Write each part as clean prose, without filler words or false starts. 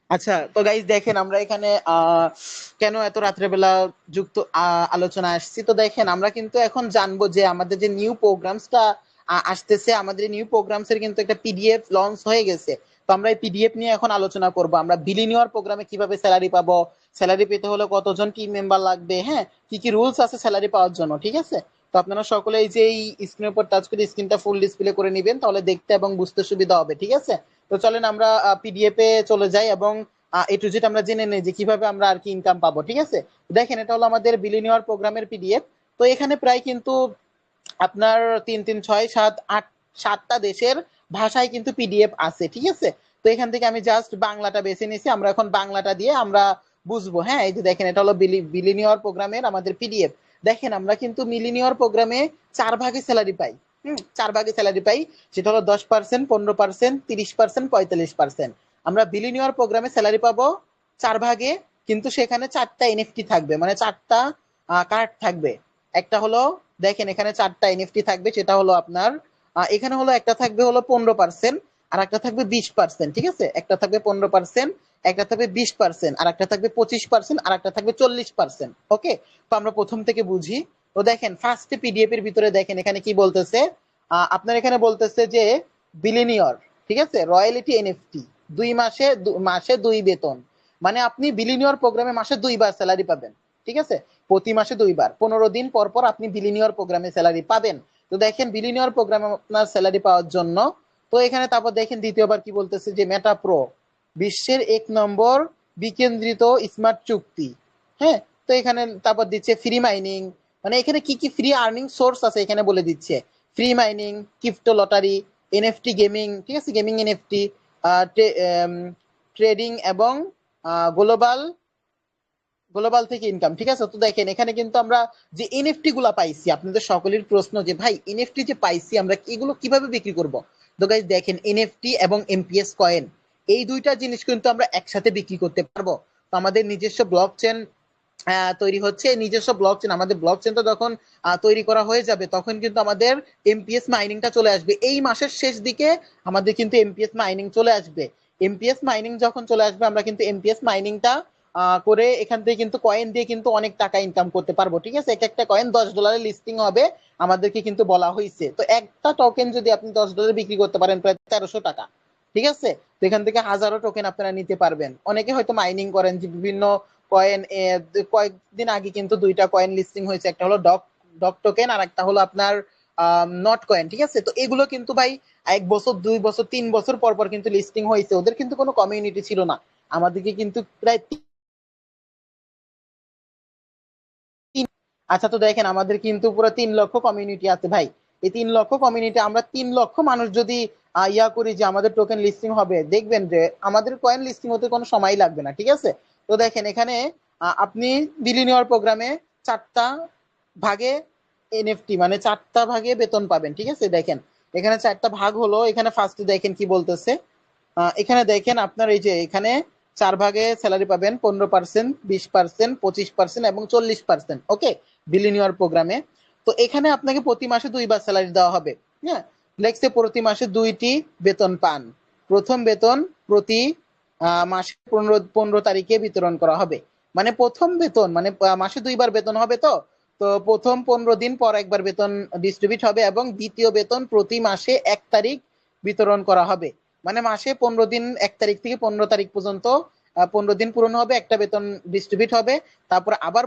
আচ্ছা, তো গাইজ দেখেন আমরা এখানে কেন এত রাত্রেবেলা যুক্ত আলোচনা আসছি। তো দেখেন আমরা কিন্তু এখন জানবো যে আমাদের যে নিউ প্রোগ্রামসটা আসতেছে, আমাদের নিউ প্রোগ্রামস এর কিন্তু একটা পিডিএফ লঞ্চ হয়ে গেছে। তো আমরা এই পিডিএফ নিয়ে এখন আলোচনা করব, আমরা বিলিনিয়র প্রোগ্রামে কিভাবে স্যালারি পাবো, স্যালারি পেতে হলে কতজন টিম মেম্বার লাগবে, হ্যাঁ, কি কি রুলস আছে স্যালারি পাওয়ার জন্য, ঠিক আছে। তো আপনারা সকলে এই যে এই স্ক্রিনের উপর টাচ করে স্ক্রিনটা ফুল ডিসপ্লে করে নেবেন, তাহলে দেখতে এবং বুঝতে সুবিধা হবে, ঠিক আছে। তো চলেন আমরা পিডিএফ এ চলে যাই এবং এ টু জেড আমরা জেনে নেই যে কিভাবে আমরা আর কি ইনকাম পাবো, ঠিক আছে। দেখেন এটা হলো আমাদের বিলিনিয়র প্রোগ্রামের পিডিএফ। তো এখানে প্রায় কিন্তু আপনার 3 3 6 7 8 7টা দেশের ভাষায় কিন্তু পিডিএফ আছে, ঠিক আছে। তো এখান থেকে আমি জাস্ট বাংলাটা বেছে নিয়েছি, আমরা এখন বাংলাটা দিয়ে আমরা বুঝবো। হ্যাঁ, এই যে দেখেন এটা হলো বিলিনিয়র প্রোগ্রামের আমাদের পিডিএফ। দেখেন আমরা কিন্তু মিলিনিয়র প্রোগ্রামে 4 ভাগে স্যালারি পাই। 4 ভাগে স্যালারি পাই, সেটা হলো 10%, 15%, 30%, 45%। আমরা বিলিনিয়র প্রোগ্রামে স্যালারি পাবো 4 ভাগে, কিন্তু সেখানে 4টা এনএফটি থাকবে, মানে 4টা কার্ড থাকবে। একটা হলো, দেখেন এখানে 4টা এনএফটি থাকবে, সেটা হলো আপনার এখানে হলো একটা থাকবে হলো 15%, আর একটা থাকবে 20%, ঠিক আছে। একটা থাকবে 15%, একটা থাকবে 20%, আর একটা থাকবে 25%, আর একটা থাকবে 40%। ওকে, তো আমরা প্রথম থেকে বুঝি। তো দেখেন ফার্স্ট পিডিএফ এর ভিতরে দেখেন এখানে কি বলতেছে। আপনার এখানে বলতেছে যে বিলিনিয়র, ঠিক আছে, রয়্যালিটি এনএফটি 2 মাসে মাসে 2 বেতন। মানে আপনি বিলিনিয়র প্রোগ্রামে মাসে 2 বার স্যালারি পাবেন, ঠিক আছে। প্রতি মাসে 2 বার, 15 দিন পর পর আপনি বিলিনিয়র প্রোগ্রামে স্যালারি পাবেন। তো দেখেন বিলিনিয়র প্রোগ্রামে আপনার স্যালারি পাওয়ার জন্য, তো এখানে তারপর দেখেন দ্বিতীয়বার কি বলতেছে যে মেটা প্রো বিশ্বের 1 নম্বর বিকেন্দ্রিত স্মার্ট চুক্তি। হ্যাঁ, তো এখানে তারপর দিচ্ছে ফ্রি মাইনিং, মানে এখানে কি কি ফ্রি আর্নিং সোর্স আছে এখানে বলে দিচ্ছে। Free mining, crypto lottery, NFT gaming, ঠিক আছে, গেমিং এনএফটি, ট্রেডিং এবং গ্লোবাল গ্লোবাল থেকে ইনকাম, ঠিক আছে। তো দেখেন এখানে কিন্তু আমরা যে এনএফটি গুলা পাইছি, আপনাদের সকলের প্রশ্ন যে ভাই এনএফটি যে পাইছি আমরা এগুলো কিভাবে বিক্রি করব। তো গাইজ দেখেন এনএফটি এবং এমপিএস কয়েন, এই দুইটা জিনিস কিন্তু আমরা একসাথে বিক্রি করতে পারবো। তো আমাদের নিজস্ব ব্লক চেন তৈরি হচ্ছে, নিজস্ব ব্লক চেন, আমাদের ব্লক চেনটা যখন তৈরি করা হয়ে যাবে তখন কিন্তু আমাদের এমপিএস মাইনিংটা চলে আসবে। এই মাসের শেষ দিকে আমাদের কিন্তু এমপিএস মাইনিং চলে আসবে। এমপিএস মাইনিং যখন চলে আসবে আমরা কিন্তু এমপিএস মাইনিংটা করে এখান থেকে কিন্তু কয়েন দিয়ে কিন্তু অনেক টাকা ইনকাম করতে পারবো, ঠিক আছে। এক একটা কয়েন $10 লিস্টিং হবে, আমাদেরকে কিন্তু বলা হয়েছে। তো একটা টোকেন যদি আপনি $10 বিক্রি করতে পারেন প্রায় 1300 টাকা, ঠিক আছে। তো এখান থেকে হাজারো টোকেন আপনারা নিতে পারবেন। অনেকে হয়তো মাইনিং করেন যে বিভিন্ন কয়েন, কয়েকদিন আগে কিন্তু 2টা কয়েন লিস্টিং হয়েছে, একটা হলো ডক ডক টোকেন আর একটা হলো আপনার নট কয়েন, ঠিক আছে। তো এগুলো কিন্তু ভাই 1 বছর 2 বছর 3 বছর পর পর কিন্তু লিস্টিং হয়েছে, ওদের কিন্তু কোনো কমিউনিটি ছিল না। আমাদেরকে কিন্তু প্রায় আচ্ছা, তো দেখেন আমাদের কিন্তু পুরো 3 লক্ষ কমিউনিটি আছে ভাই। এই 3 লক্ষ কমিউনিটি আমরা 3 লক্ষ মানুষ যদি ইয়া করি যে আমাদের টোকেন লিস্টিং হবে, দেখবেন যে আমাদের কয়েন লিস্টিং হতে কোনো সময় লাগবে না, ঠিক আছে। তো দেখেন এখানে আপনি বিলিনিয়র প্রোগ্রামে 4টা ভাগে এনএফটি মানে 4টা ভাগে বেতন পাবেন, ঠিক আছে। দেখেন এখানে 4টা ভাগ হলো, এখানে ফার্স্টে দেখেন কি বলতেছে। এখানে দেখেন আপনার এই যে এখানে 4 ভাগে স্যালারি পাবেন 15%, 20%, 25% এবং 40%। ওকে, বিলিনিয়র প্রোগ্রামে। তো এখানে আপনাকে প্রতি মাসে 2 বার স্যালারি দেওয়া হবে। হ্যাঁ, লেখছে প্রতি মাসে 2টি বেতন পান। প্রথম বেতন প্রতি মাসে 15 তারিখে বিতরণ করা হবে। মানে প্রথম বেতন মানে মাসে 2 বার বেতন হবে। তো তো প্রথম 15 দিন পর একবার বেতন ডিস্ট্রিবিউট হবে এবং দ্বিতীয় বেতন প্রতি মাসে 1 তারিখ বিতরণ করা হবে। মানে মাসে 15 দিন, 1 তারিখ থেকে 15 তারিখ পর্যন্ত 15 দিন পূরণ হবে, একটা বেতন ডিস্ট্রিবিউট হবে। তারপর আবার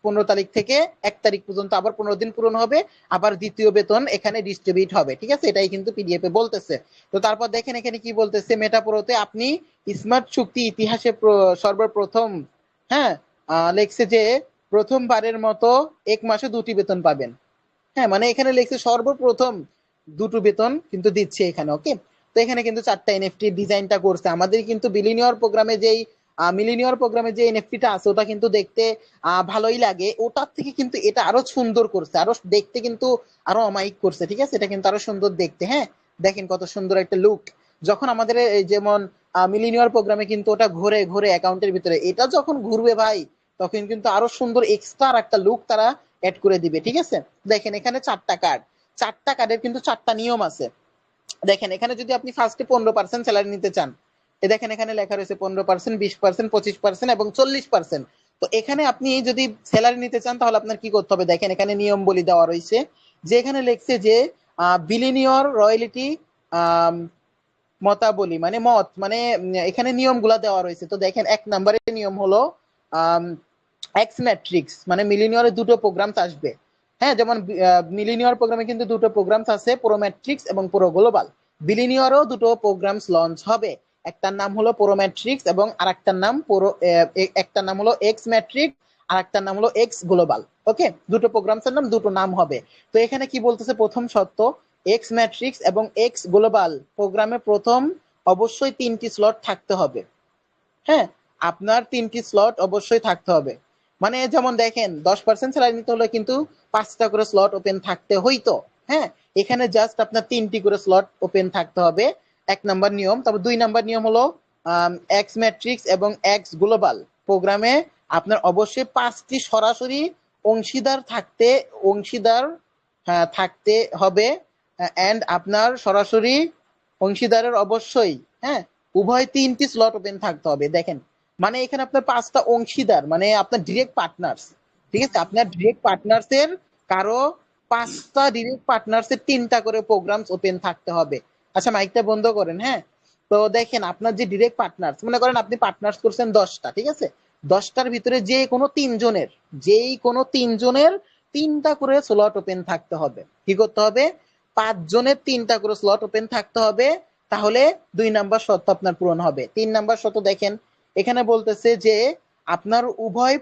15 তারিখ থেকে 1 তারিখ পর্যন্ত আবার 15 দিন পূরণ হবে, আবার দ্বিতীয় বেতন এখানে ডিস্ট্রিবিউট হবে, ঠিক আছে। এটাই কিন্তু পিডিএফ এ বলতেছে। তো তারপর দেখেন এখানে কি বলতেছে, মেটাপ্রোতে আপনি স্মার্ট চুক্তি ইতিহাসে সর্বপ্রথম, হ্যাঁ, লেখছে যে প্রথমবারের মতো 1 মাসে 2টি বেতন পাবেন। হ্যাঁ, মানে এখানে লেখছে সর্বপ্রথম 2টো বেতন কিন্তু দিচ্ছে এখানে। ওকে, তো এখানে কিন্তু 4টা এনএফটি ডিজাইনটা করছে আমাদের কিন্তু বিলিনিয়র প্রোগ্রামে যেই মিলিনিয়র প্রোগ্রামে যে এনএফটিটা আছে ওটা কিন্তু দেখতে ভালোই লাগে, ওটার থেকে কিন্তু এটা আরো সুন্দর করছে, আরো দেখতে কিন্তু আরো অমায়িক করছে, ঠিক আছে। এটা কিন্তু আরো সুন্দর দেখতে। হ্যাঁ, দেখেন কত সুন্দর একটা লুক। যখন আমাদের যেমন মিলিনিয়র প্রোগ্রামে কিন্তু ওটা ঘুরে ঘুরে অ্যাকাউন্টের ভিতরে, এটা যখন ঘুরবে ভাই তখন কিন্তু আরো সুন্দর এক্সট্রা একটা লুক তারা অ্যাড করে দিবে, ঠিক আছে। দেখেন এখানে 4টা কার্ড, 4টা কার্ডের কিন্তু 4টা নিয়ম আছে। দেখেন এখানে যদি আপনি ফার্স্টে 15% স্যালারি নিতে চান, দেখেন এখানে লেখা রয়েছে 15%, 20%, 25% এবং 40%। তো এখানে আপনি যদি স্যালারি নিতে চান তাহলে আপনার কি করতে হবে, দেখেন এখানে নিয়মবলী দেওয়া রয়েছে, যে এখানে লেখছে যে বিলিনিয়র রয়্যালিটি মতাবলী মানে মত মানে এখানে নিয়মগুলা দেওয়া রয়েছে। তো দেখেন 1 নম্বরের নিয়ম হলো এক্স ম্যাট্রিক্স, মানে মিলিনিয়রে দুটো প্রোগ্রামস আসবে। হ্যাঁ, যেমন মিলিনিয়র প্রোগ্রামে কিন্তু দুটো প্রোগ্রামস আছে, প্রো ম্যাট্রিক্স এবং প্রো গ্লোবাল। বিলিনিয়রও দুটো প্রোগ্রামস লঞ্চ হবে, একটার নাম হলো প্রো ম্যাট্রিক্স এবং আরেকটার নাম প্রো, একটার নাম হলো এক্স ম্যাট্রিক্স, আরেকটার নাম হলো এক্স গ্লোবাল। ওকে, দুটো প্রোগ্রামসের নাম, দুটো নাম হবে। তো এখানে কি বলতেছে, প্রথম শর্ত, এক্স ম্যাট্রিক্স এবং এক্স গ্লোবাল প্রোগ্রামে প্রথম অবশ্যই 3টি স্লট থাকতে হবে। হ্যাঁ, আপনার 3টি স্লট অবশ্যই থাকতে হবে। মানে যেমন দেখেন 10% স্যালারি নিতে হলে কিন্তু 5টা করে স্লট ওপেন থাকতে হইতো। হ্যাঁ, এখানে জাস্ট আপনার 3টি করে স্লট ওপেন থাকতে হবে, 1 নাম্বার নিয়ম। তারপর 2 নাম্বার নিয়ম হলো এক্স ম্যাট্রিক্স এবং এক্স গ্লোবাল প্রোগ্রামে আপনার অবশ্যই 5টি সরাসরি অংশীদার থাকতে হবে। এন্ড আপনার সরাসরি অংশীদারের অবশ্যই, হ্যাঁ, উভয় 3টি স্লট ওপেন থাকতে হবে। দেখেন মানে এখানে আপনার 5টা অংশীদার মানে আপনার ডিরেক্ট পার্টনার্স, ঠিক আছে, আপনার ডিরেক্ট পার্টনার্স এর কারো 5টা ডিরেক্ট পার্টনার্স এর 3টা করে প্রোগ্রামস ওপেন থাকতে হবে। আচ্ছা, মাইকটা বন্ধ করেন। হ্যাঁ, তো দেখেন আপনার যে ডিরেক্ট পার্টনার্স, মনে করেন আপনি পার্টনার্স করছেন 10টা, ঠিক আছে, 10টার ভিতরে যে কোনো 3জনের 3টা করে স্লট ওপেন থাকতে হবে। কি করতে হবে, 5 জনের 3টা করে স্লট ওপেন থাকতে হবে, তাহলে 2 নাম্বার শর্ত আপনার পূরণ হবে। 3 নাম্বার শর্ত দেখেন এখানে বলতেছে যে আপনার উভয়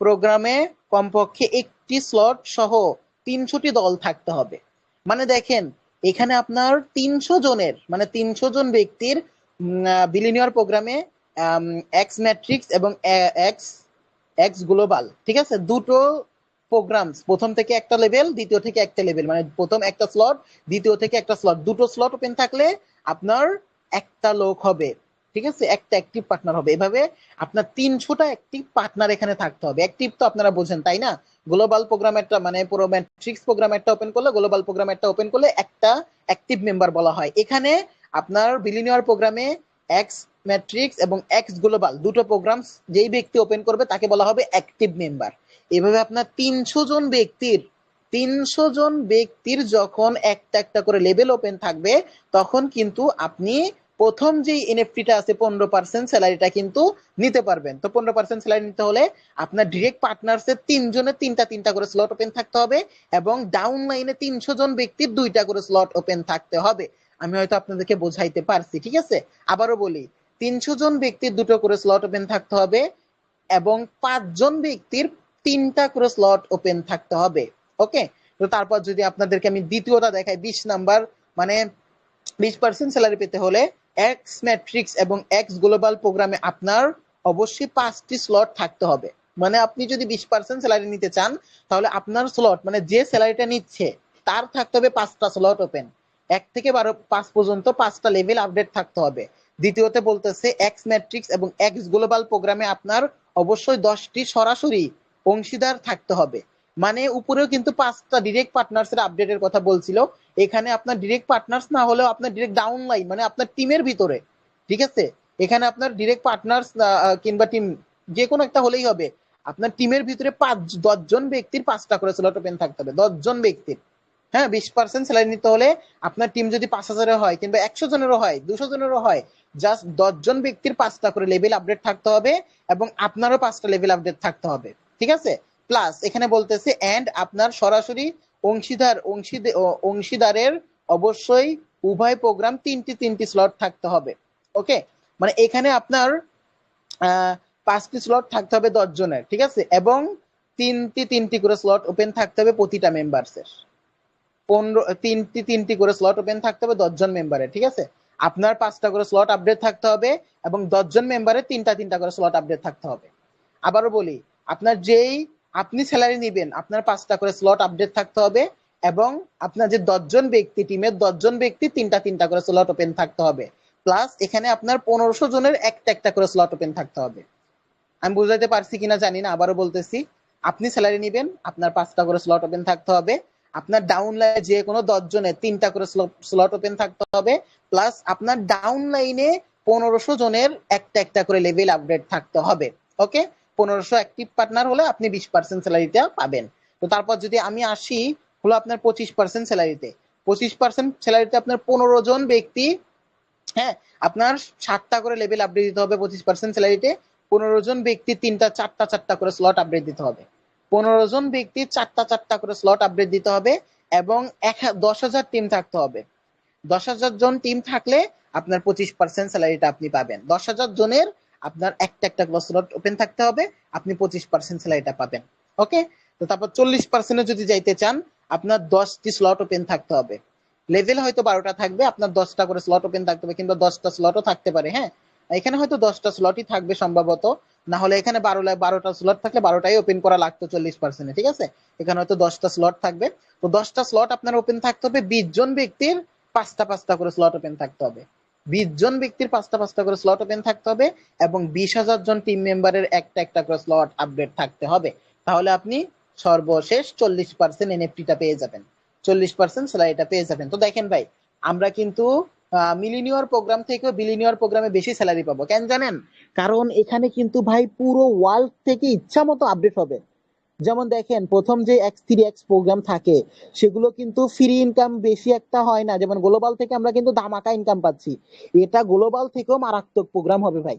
প্রোগ্রামে কমপক্ষে একটি স্লট সহ 300টি দল থাকতে হবে। মানে দেখেন এখানে আপনার 300 জন ব্যক্তির বিলিনিয়র প্রোগ্রামে এক্স ম্যাট্রিক্স এবং এক্স এক্স গ্লোবাল, ঠিক আছে, দুটো প্রোগ্রামস, প্রথম থেকে একটা লেভেল, দ্বিতীয় থেকে একটা লেভেল, মানে প্রথম একটা স্লট, দ্বিতীয় থেকে একটা স্লট, দুটো স্লট ওপেন থাকলে আপনার একটা লোক হবে, ঠিক আছে, একটা অ্যাক্টিভ পার্টনার হবে। এভাবে আপনার 300টা অ্যাক্টিভ পার্টনার এখানে থাকতে হবে। অ্যাক্টিভ তো আপনারা বোঝেন তাই না, গ্লোবাল প্রোগ্রাম একটা মানে পুরো ম্যাট্রিক্স প্রোগ্রাম একটা ওপেন করলে, গ্লোবাল প্রোগ্রাম একটা ওপেন করলে একটা অ্যাক্টিভ মেম্বার বলা হয়। এখানে আপনার বিলিনিয়র প্রোগ্রামে এক্স ম্যাট্রিক্স এবং এক্স গ্লোবাল দুটো প্রোগ্রামস যেই ব্যক্তি ওপেন করবে তাকে বলা হবে অ্যাক্টিভ মেম্বার। এভাবে আপনার 300 জন ব্যক্তির যখন একটা একটা করে লেভেল ওপেন থাকবে, তখন কিন্তু আপনি প্রথম যে এনএফটিটা আছে 15% স্যালারিটা কিন্তু নিতে পারবেন। তো 15% স্যালারি নিতে হলে আপনার ডিরেক্ট পার্টনার্সের 3জনের 3টা করে স্লট ওপেন থাকতে হবে এবং ডাউন লাইনে 300 জন ব্যক্তির 2টা করে স্লট ওপেন থাকতে হবে। আমি হয়তো আপনাদেরকে বোঝাইতে পারছি, ঠিক আছে। আবারও বলি, 300 জন ব্যক্তির 2টো করে স্লট ওপেন থাকতে হবে এবং 5জন ব্যক্তির 3টা করে স্লট ওপেন থাকতে হবে। ওকে, তো তারপর যদি আপনাদেরকে আমি দ্বিতীয়টা দেখাই, 20 নাম্বার মানে 20% স্যালারি পেতে হলে এক্স ম্যাট্রিক্স এবং এক্স গ্লোবাল প্রোগ্রামে আপনার অবশ্যই 5টি স্লট থাকতে হবে। মানে আপনি যদি 20% স্যালারি নিতে চান তাহলে আপনার স্লট মানে যে স্যালারিটা নিচ্ছে তার থাকতে হবে 5টা স্লট ওপেন, 1 থেকে 5 পর্যন্ত 5টা লেভেল আপডেট থাকতে হবে। দ্বিতীয়তে বলতেছে এক্স ম্যাট্রিক্স এবং এক্স গ্লোবাল প্রোগ্রামে আপনার অবশ্যই 10টি সরাসরি অংশীদার থাকতে হবে। মানে উপরেও কিন্তু 5টা ডিরেক্ট পার্টনার্স এর আপডেটের কথা বলছিল, এখানে আপনার ডিরেক্ট পার্টনার্স না হলেও আপনার ডিরেক্ট ডাউন লাইন মানে আপনার টিমের ভিতরে, ঠিক আছে, এখানে আপনার ডিরেক্ট পার্টনার্স কিংবা টিম যে কোনো একটা হলেই হবে। আপনার টিমের ভিতরে 10জন ব্যক্তির 5টা করে স্লট ওপেন থাকতে হবে, 10জন ব্যক্তির। হ্যাঁ, 20% স্যালারি নিতে হলে আপনার টিম যদি 5,000-এর হয় কিংবা 100 জনেরও হয়, 200 জনেরও হয়, জাস্ট 10জন ব্যক্তির 5টা করে লেভেল আপডেট থাকতে হবে এবং আপনারও 5টা লেভেল আপডেট থাকতে হবে, ঠিক আছে। প্লাস এখানে বলতেছে এন্ড আপনার সরাসরি অংশীদারের অবশ্যই উভয় প্রোগ্রাম 3টি স্লট থাকতে হবে। ওকে, মানে এখানে আপনার 5টি স্লট থাকতে হবে 10 জনের, ঠিক আছে, এবং 3টি করে স্লট ওপেন থাকতে হবে প্রতিটা মেম্বারসের। 3টি করে স্লট ওপেন থাকতে হবে 10জন মেম্বারের, ঠিক আছে। আপনার 5টা করে স্লট আপডেট থাকতে হবে এবং 10জন মেম্বারের 3টা করে স্লট আপডেট থাকতে হবে। আবারও বলি, আপনি স্যালারি নিবেন আপনার 5টা করে স্লট আপডেট থাকতে হবে এবং আপনার যে 10জন ব্যক্তি টিমের 10জন ব্যক্তি 3টা করে স্লট ওপেন থাকতে হবে। প্লাস এখানে আপনার 1500 জনের একটা করে স্লট ওপেন থাকতে হবে। আমি বুঝাইতে পারছি কিনা জানি না, আবারও বলতেছি, আপনি স্যালারি নিবেন আপনার 5টা করে স্লট ওপেন থাকতে হবে আপনার ডাউন লাইনে যে কোনো 10 জনের 3টা করে স্লট ওপেন থাকতে হবে, প্লাস আপনার ডাউন লাইনে 1500 জনের একটা একটা করে লেভেল আপডেট থাকতে হবে। ওকে, 1500 অ্যাক্টিভ পার্টনার হলে আপনি 20% স্যালারিটা পাবেন। তো তারপর যদি আমি আসি হলো আপনার 25% স্যালারিতে, 25% স্যালারিতে আপনার 15 জন ব্যক্তি, হ্যাঁ, আপনার 7টা করে লেভেল আপডেট দিতে হবে 25% স্যালারিতে। 15 জন ব্যক্তি 3টা 4টা করে স্লট আপডেট দিতে হবে। 15 জন ব্যক্তি 4টা করে স্লট আপডেট দিতে হবে এবং 10,000 টিম থাকতে হবে। 10,000 জন টিম থাকলে আপনার 25% স্যালারিটা আপনি পাবেন। 10,000 জনের আপনার একটা একটা স্লট ওপেন থাকতে হবে, আপনি 25% স্যালারিটা পাবেন। ওকে, তো তারপর 40% যদি যাইতে চান আপনার 10টি স্লট ওপেন থাকতে হবে। লেভেল হয়তো 12টা থাকবে, আপনার 10টা করে স্লট ওপেন থাকতে হবে, কিংবা 10টা স্লটও থাকতে পারে। হ্যাঁ, এখানে হয়তো 10টা স্লটই থাকবে সম্ভবত, না হলে এখানে 12টা স্লট থাকলে 12টাই ওপেন করা লাগতো 40%। ঠিক আছে, এখানে হয়তো 10টা স্লট থাকবে। তো 10টা স্লট আপনার ওপেন থাকতে হবে, 20 জন ব্যক্তির 5টা করে স্লট ওপেন থাকতে হবে। 20 জন ব্যক্তির 5টা করে স্লট ওপেন থাকতে হবে এবং 20,000 জন টিম মেম্বারের একটা একটা করে স্লট আপডেট থাকতে হবে। তাহলে আপনি সর্বশেষ 40% এনএফটিটা পেয়ে যাবেন, 40% স্যালারিটা পেয়ে যাবেন। তো দেখেন ভাই, আমরা কিন্তু মিলিনিয়ার প্রোগ্রাম থেকে বিলিনিয়ার প্রোগ্রামে বেশি স্যালারি পাবো। কেন জানেন? কারণ এখানে কিন্তু ভাই পুরো ওয়ার্ল্ড থেকে ইচ্ছা মতো আপডেট হবে। যেমন দেখেন, প্রথম যে X3X প্রোগ্রাম থাকে সেগুলো কিন্তু ফ্রি ইনকাম বেশি একটা হয় না, যেমন গ্লোবাল থেকে আমরা কিন্তু ধামাকা ইনকাম পাচ্ছি। এটা গ্লোবাল থেকেও মারাত্মক প্রোগ্রাম হবে ভাই।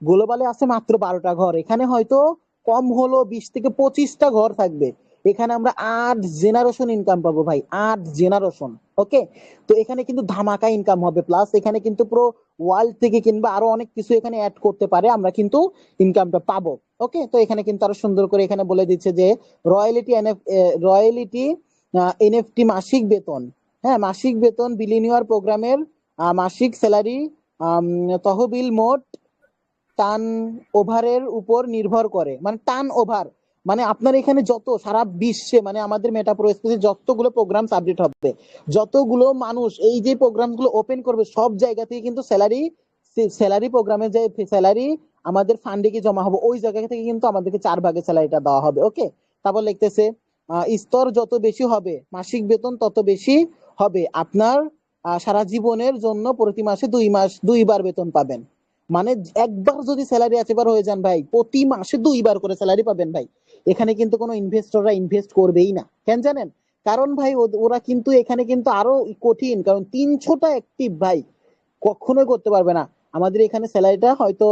গ্লোবালে আছে মাত্র 12টা ঘর, এখানে হয়তো কম হলো 20 থেকে 25টা ঘর থাকবে। এখানে আমরা 8 জেনারেশন ইনকাম পাবো ভাই, 8 জেনারেশন। ওকে, তো এখানে কিন্তু ধামাকা ইনকাম হবে, প্লাস এখানে কিন্তু পুরো ওয়ার্ল্ড থেকে কিংবা আরো অনেক কিছু এখানে অ্যাড করতে পারে, আমরা কিন্তু ইনকামটা পাবো। ওকে, তো এখানে কিন্তু আরো সুন্দর করে এখানে বলে দিচ্ছে যে রয়্যালিটি এনএফটি মাসিক বেতন, হ্যাঁ মাসিক বেতন বিলিনিয়ার প্রোগ্রামের মাসিক স্যালারি তহবিল মোট টার্ন ওভারের উপর নির্ভর করে। মানে টার্ন ওভার মানে আপনার এখানে যত সারা বিশ্বে মানে আমাদের মেটাপ্রো স্পেসে যতগুলো প্রোগ্রাম আপডেট হবে, যতগুলো মানুষ এই যে প্রোগ্রাম গুলো ওপেন করবে, সব জায়গা থেকে কিন্তু স্যালারি প্রোগ্রামের যে স্যালারি আমাদের ফান্ডে কি জমা হবে, ওই জায়গা থেকে কিন্তু আমাদেরকে 4 ভাগে স্যালারিটা দেওয়া হবে। ওকে, তারপর লিখতেছে স্তর যত বেশি হবে মাসিক বেতন তত বেশি হবে আপনার। সারা জীবনের জন্য প্রতি মাসে 2 বার বেতন পাবেন। মানে একবার যদি স্যালারি এবার হয়ে যান ভাই, প্রতি মাসে 2 বার করে স্যালারি পাবেন ভাই। এখানে কিন্তু কোনো ইনভেস্টররা ইনভেস্ট করবেই না। কেন জানেন? কারণ ভাই ওরা কিন্তু এখানে কিন্তু আরো কঠিন, কারণ 300টা অ্যাক্টিভ ভাই কখনোই করতে পারবে না। আমাদের এখানে স্যালারিটা হয়তো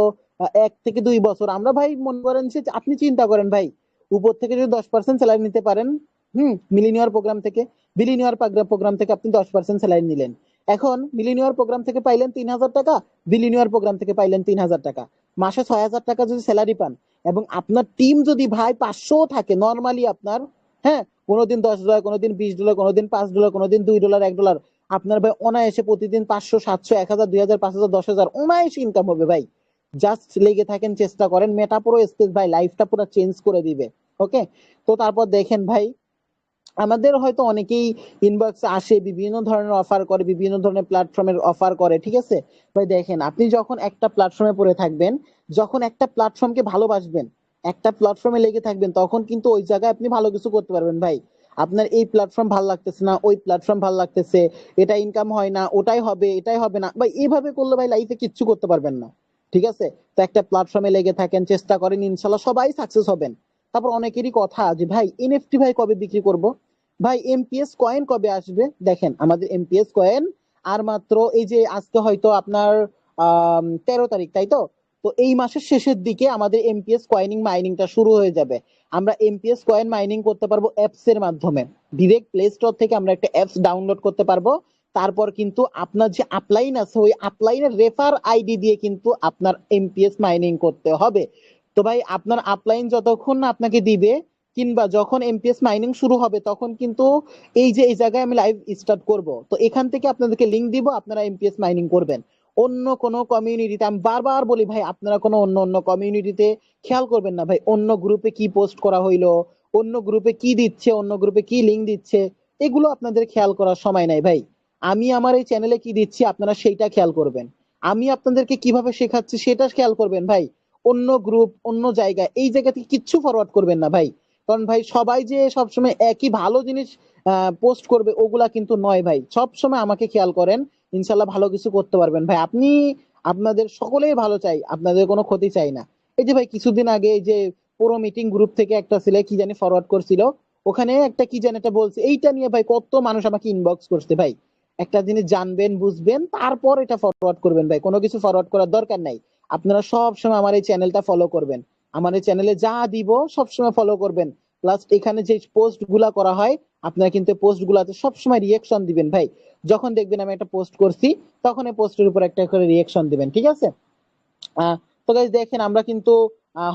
1 থেকে 2 বছর, আমরা ভাই মনে করেন যে আপনি চিন্তা করেন ভাই, উপর থেকে যদি 10% স্যালারি নিতে পারেন, মিলিনিয়ার প্রোগ্রাম থেকে, বিলিনিয়ার প্রোগ্রাম থেকে আপনি 10% স্যালারি নিলেন। এখন মিলিনিয়ার প্রোগ্রাম থেকে পাইলেন 3,000 টাকা, বিলিনিয়ার প্রোগ্রাম থেকে পাইলেন 3,000 টাকা, মাসে 6,000 টাকা যদি স্যালারি পান, এবং আপনার টিম যদি ভাই 500 থাকে নর্মালি আপনার, হ্যাঁ, কোনোদিন $10, কোনোদিন $20, কোনোদিন $5, কোনোদিন $2, $1, আপনার ভাই অনায়াসে প্রতিদিন 500, 700, 1,000, 2,000, 5,000, 10,000 অনায়াসে ইনকাম হবে ভাই। জাস্ট লেগে থাকেন, চেষ্টা করেন, মেটাপ্রো স্পেস ভাই লাইফটা পুরো চেঞ্জ করে দিবে। ওকে, তো তারপর দেখেন ভাই, আমাদের হয়তো অনেকেই ইনবক্স আসে, বিভিন্ন ধরনের অফার করে, বিভিন্ন ধরনের প্ল্যাটফর্মের অফার করে। ঠিক আছে ভাই, দেখেন আপনি যখন একটা প্ল্যাটফর্মে পড়ে থাকবেন, যখন একটা প্ল্যাটফর্মকে ভালোবাসবেন, একটা প্ল্যাটফর্মে লেগে থাকবেন, তখন কিন্তু ওই জায়গায় আপনি ভালো কিছু করতে পারবেন ভাই। আপনার এই প্ল্যাটফর্ম ভালো লাগতেছে না, ওই প্ল্যাটফর্ম ভালো লাগতেছে, এটা ইনকাম হয় না, ওটাই হবে, এটাই হবে না ভাই, এইভাবে করলে ভাই লাইফে কিচ্ছু করতে পারবেন না। ঠিক আছে, তো একটা প্ল্যাটফর্মে লেগে থাকেন, চেষ্টা করেন, ইনশাল্লাহ সবাই সাকসেস হবেন। তারপর অনেকেরই কথা যে ভাই এনএফটি ভাই কবে বিক্রি করব, ভাই এমপিএস কয়েন কবে আসবে। দেখেন আমাদের এমপিএস কয়েন আর মাত্র এই যে আজকে হয়তো আপনার 13 তারিখ, তাই তো, তো এই মাসের শেষের দিকে আমাদের এমপিএস কয়েনিং মাইনিংটা শুরু হয়ে যাবে। আমরা এমপিএস কয়েন মাইনিং করতে পারবো অ্যাপস এর মাধ্যমে, ডিরেক্ট প্লে স্টোর থেকে আমরা একটা অ্যাপস ডাউনলোড করতে পারবো। তারপর কিন্তু আপনার যে আপলাইন আছে, ওই আপলাইনের রেফার আইডি দিয়ে কিন্তু আপনার এমপিএস মাইনিং করতে হবে। তো ভাই আপনার আপলাইন যতক্ষণ না আপনাকে দিবে, কিংবা যখন এমপিএস মাইনিং শুরু হবে, তখন কিন্তু এই যে এই জায়গায় আমি লাইভ স্টার্ট করব, তো এখান থেকে আপনাদেরকে লিংক দিব, আপনারা এমপিএস মাইনিং করবেন। অন্য কোনো কমিউনিটিতে, আমি বারবার বলি ভাই, আপনারা কোনো অন্য অন্য কমিউনিটিতে খেয়াল করবেন না ভাই, অন্য গ্রুপে কি পোস্ট করা হইলো, অন্য গ্রুপে কি দিচ্ছে, অন্য গ্রুপে কি লিংক দিচ্ছে, এগুলো আপনাদের খেয়াল করার সময় নাই ভাই। আমি আমার এই চ্যানেলে কি দিচ্ছি আপনারা সেইটা খেয়াল করবেন, আমি আপনাদেরকে কিভাবে শেখাচ্ছি সেটা খেয়াল করবেন ভাই। অন্য গ্রুপ, অন্য জায়গায়, এই জায়গা থেকে কিচ্ছু ফরওয়ার্ড করবেন না ভাই। কারণ ভাই সবাই যে সবসময় একই ভালো জিনিস পোস্ট করবে, ওগুলা কিন্তু নয় ভাই। সব সময় আমাকে খেয়াল করেন, ইনশাল্লাহ ভালো কিছু করতে পারবেন ভাই। আপনি, আপনাদের সকলেই ভালো চাই, আপনাদের কোনো ক্ষতি চাই না। এই যে ভাই কিছুদিন আগে এই যে পুরো মিটিং গ্রুপ থেকে একটা ছেলে কি জানি ফরওয়ার্ড করছিল, ওখানে একটা কি জানি একটা বলছে, এইটা নিয়ে ভাই কত মানুষ আমাকে ইনবক্স করছে ভাই। একটা জিনিস জানবেন বুঝবেন তারপর এটা ফরওয়ার্ড করবেন ভাই, কোনো কিছু ফরওয়ার্ড করার দরকার নাই। আপনারা সব সময় আমার এই চ্যানেলটা ফলো করবেন, আমার এই চ্যানেলে যা দিব সব সময় ফলো করবেন। প্লাস এখানে যে পোস্ট গুলা করা হয়, আপনারা কিন্তু পোস্ট গুলাতে সবসময় রিয়েকশন দিবেন ভাই। যখন দেখবেন আমি একটা পোস্ট করছি, তখন এই পোস্টের উপর একটা করে রিয়েকশন দিবেন, ঠিক আছে? আহ তো গাইস দেখেন আমরা কিন্তু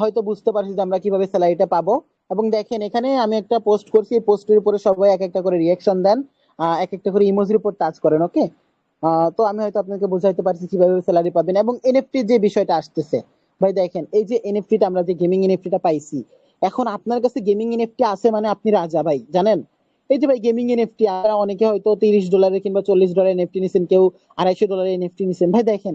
হয়তো বুঝতে পারছি যে আমরা কিভাবে স্যালারিটা পাবো। এবং দেখেন এখানে আমি একটা পোস্ট করছি, এই পোস্টের উপরে সবাই এক একটা করে রিয়েকশন দেন, এক একটা করে ইমোজির উপর টাচ করেন, ওকে? তো আমি হয়তো আপনাকে বোঝাইতে পারছি কিভাবে স্যালারি পাবেন। এবং এনএফটি যে বিষয়টা আসতেছে ভাই, দেখেন এই যে এনএফটিটা আমরা যে গেমিং এনএফটিটা পাইছি, এখন আপনার কাছে গেমিং এনএফটি আছে মানে আপনি রাজা ভাই, জানেন? এই যে ভাই গেমিং এনএফটি, অনেকে হয়তো $30 কিংবা $40 এনএফটি নিছেন, কেউ $250 এনএফটি নিছেন। ভাই দেখেন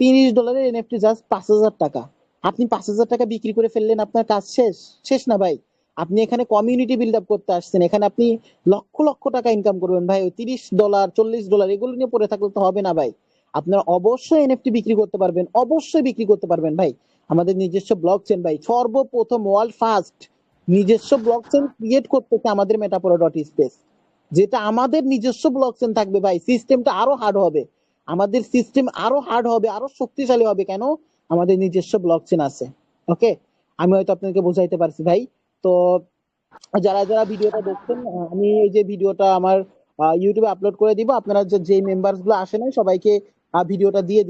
$30 এনএফটি জাস্ট 5,000 টাকা। আপনি 5,000 টাকা বিক্রি করে ফেললেন, আপনার কাজ শেষ? শেষ না ভাই। আপনি এখানে কমিউনিটি বিল্ড আপ করতে আসছেন, এখানে আপনি লক্ষ লক্ষ টাকা ইনকাম করবেন ভাই। ওই $30 $40 এগুলো নিয়ে পড়ে থাকলে তো হবে না ভাই। আপনারা অবশ্যই এনএফটি বিক্রি করতে পারবেন, অবশ্যই বিক্রি করতে পারবেন ভাই। আমাদের নিজস্ব ব্লক চেন ভাই, সর্বপ্রথম ওয়ার্ল্ড ফার্স্ট নিজস্ব ব্লক চেন ক্রিয়েট করতেছে আমাদের মেটাপোরা ডট স্পেস, যেটা আমাদের নিজস্ব ব্লক চেন থাকবে ভাই। সিস্টেমটা আরো হার্ড হবে, আমাদের সিস্টেম আরো হার্ড হবে, আরো শক্তিশালী হবে। কেন? আমাদের নিজস্ব ব্লক চেন আছে, ওকে? আমি হয়তো আপনাকে বোঝাইতে পারছি ভাই। তো যারা যারা ভিডিওটা দেখছেন, আমি এই যে ভিডিওটা আমার ইউটিউবে আপলোড করে দিব, আপনারা যে মেম্বার্স গুলো আসে নাই সবাইকে ভিডিওটা দিয়ে